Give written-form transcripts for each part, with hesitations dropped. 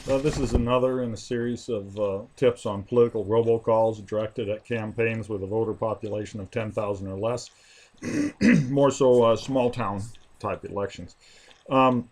This is another in a series of tips on political robocalls directed at campaigns with a voter population of 10,000 or less, more so small town type elections. What I'm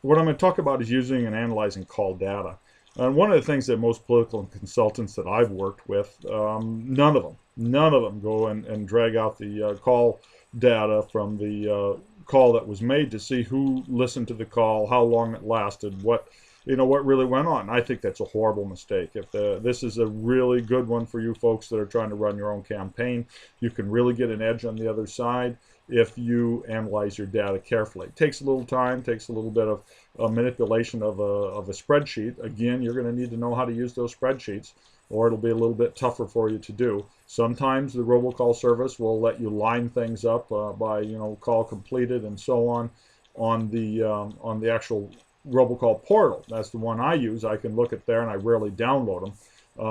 going to talk about is using and analyzing call data. And one of the things that most political consultants that I've worked with, none of them go and drag out the call data from the call that was made to see who listened to the call, how long it lasted, what really went on. I think that's a horrible mistake. If this is a really good one for you folks that are trying to run your own campaign, you can really get an edge on the other side if you analyze your data carefully. It takes a little time, takes a little bit of manipulation of a spreadsheet. Again, you're going to need to know how to use those spreadsheets, or it'll be a little bit tougher for you to do. Sometimes the robocall service will let you line things up by call completed and so on the actual robocall portal. That's the one I use. I can look at there, and I rarely download them.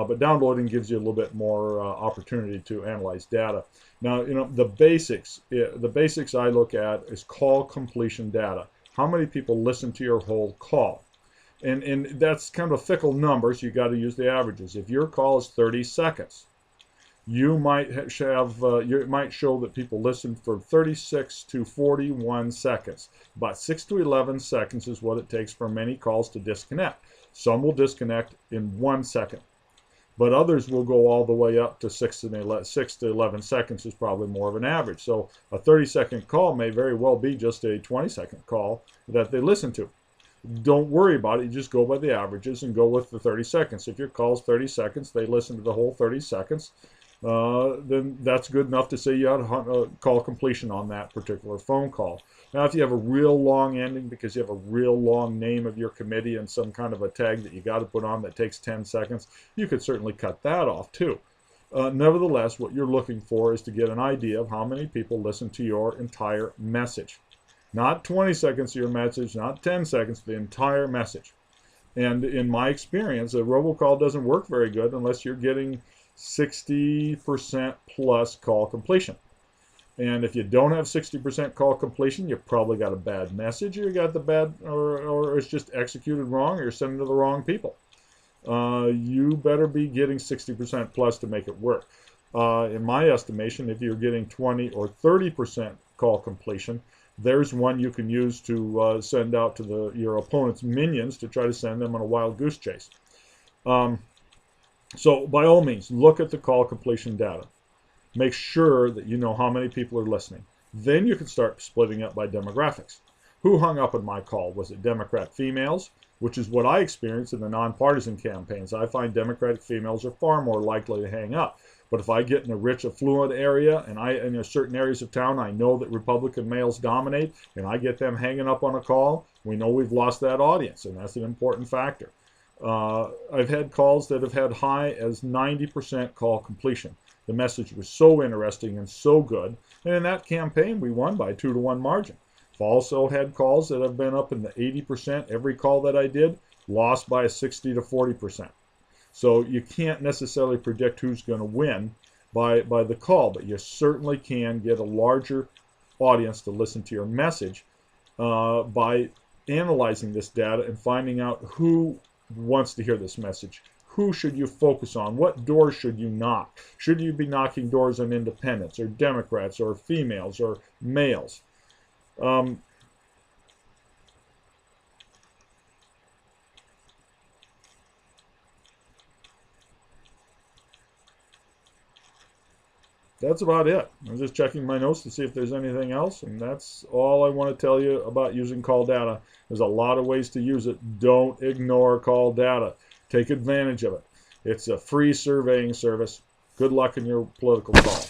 But downloading gives you a little bit more opportunity to analyze data. Now, the basics I look at is call completion data. How many people listen to your whole call? And that's kind of fickle numbers. You got to use the averages. If your call is 30 seconds, you might it might show that people listened for 36 to 41 seconds. About 6 to 11 seconds is what it takes for many calls to disconnect. Some will disconnect in 1 second, but others will go all the way up to 6 to 11 seconds is probably more of an average. So a 30-second call may very well be just a 20-second call that they listen to. Don't worry about it. You just go by the averages and go with the 30 seconds. If your call is 30 seconds, they listen to the whole 30 seconds. Then that's good enough to say you had a call completion on that particular phone call. Now, if you have a real long ending because you have a real long name of your committee and some kind of a tag that you got to put on that takes 10 seconds, you could certainly cut that off too. Nevertheless, what you're looking for is to get an idea of how many people listen to your entire message. Not 20 seconds of your message, not 10 seconds, the entire message. And in my experience, a robocall doesn't work very good unless you're getting 60% plus call completion. And if you don't have 60% call completion, you probably got a bad message, or you got the bad, or it's just executed wrong, or you're sending to the wrong people. You better be getting 60% plus to make it work. In my estimation, if you're getting 20 or 30% call completion, there's one you can use to send out to your opponent's minions to try to send them on a wild goose chase. So by all means, look at the call completion data. Make sure that you know how many people are listening. Then you can start splitting up by demographics. Who hung up on my call? Was it Democrat females? Which is what I experience in the nonpartisan campaigns. I find Democratic females are far more likely to hang up. But if I get in a rich, affluent area, and in certain areas of town, I know that Republican males dominate, and I get them hanging up on a call, we know we've lost that audience, and that's an important factor. I've had calls that have had high as 90% call completion. The message was so interesting and so good, and in that campaign we won by 2-to-1 margin. I've also had calls that have been up in the 80%. Every call that I did lost by a 60 to 40%. So you can't necessarily predict who's going to win by the call, but you certainly can get a larger audience to listen to your message by analyzing this data and finding out who wants to hear this message. Who should you focus on? What doors should you knock? Should you be knocking doors on independents or Democrats or females or males? That's about it. I'm just checking my notes to see if there's anything else, and that's all I want to tell you about using call data. There's a lot of ways to use it. Don't ignore call data. Take advantage of it. It's a free surveying service. Good luck in your political call.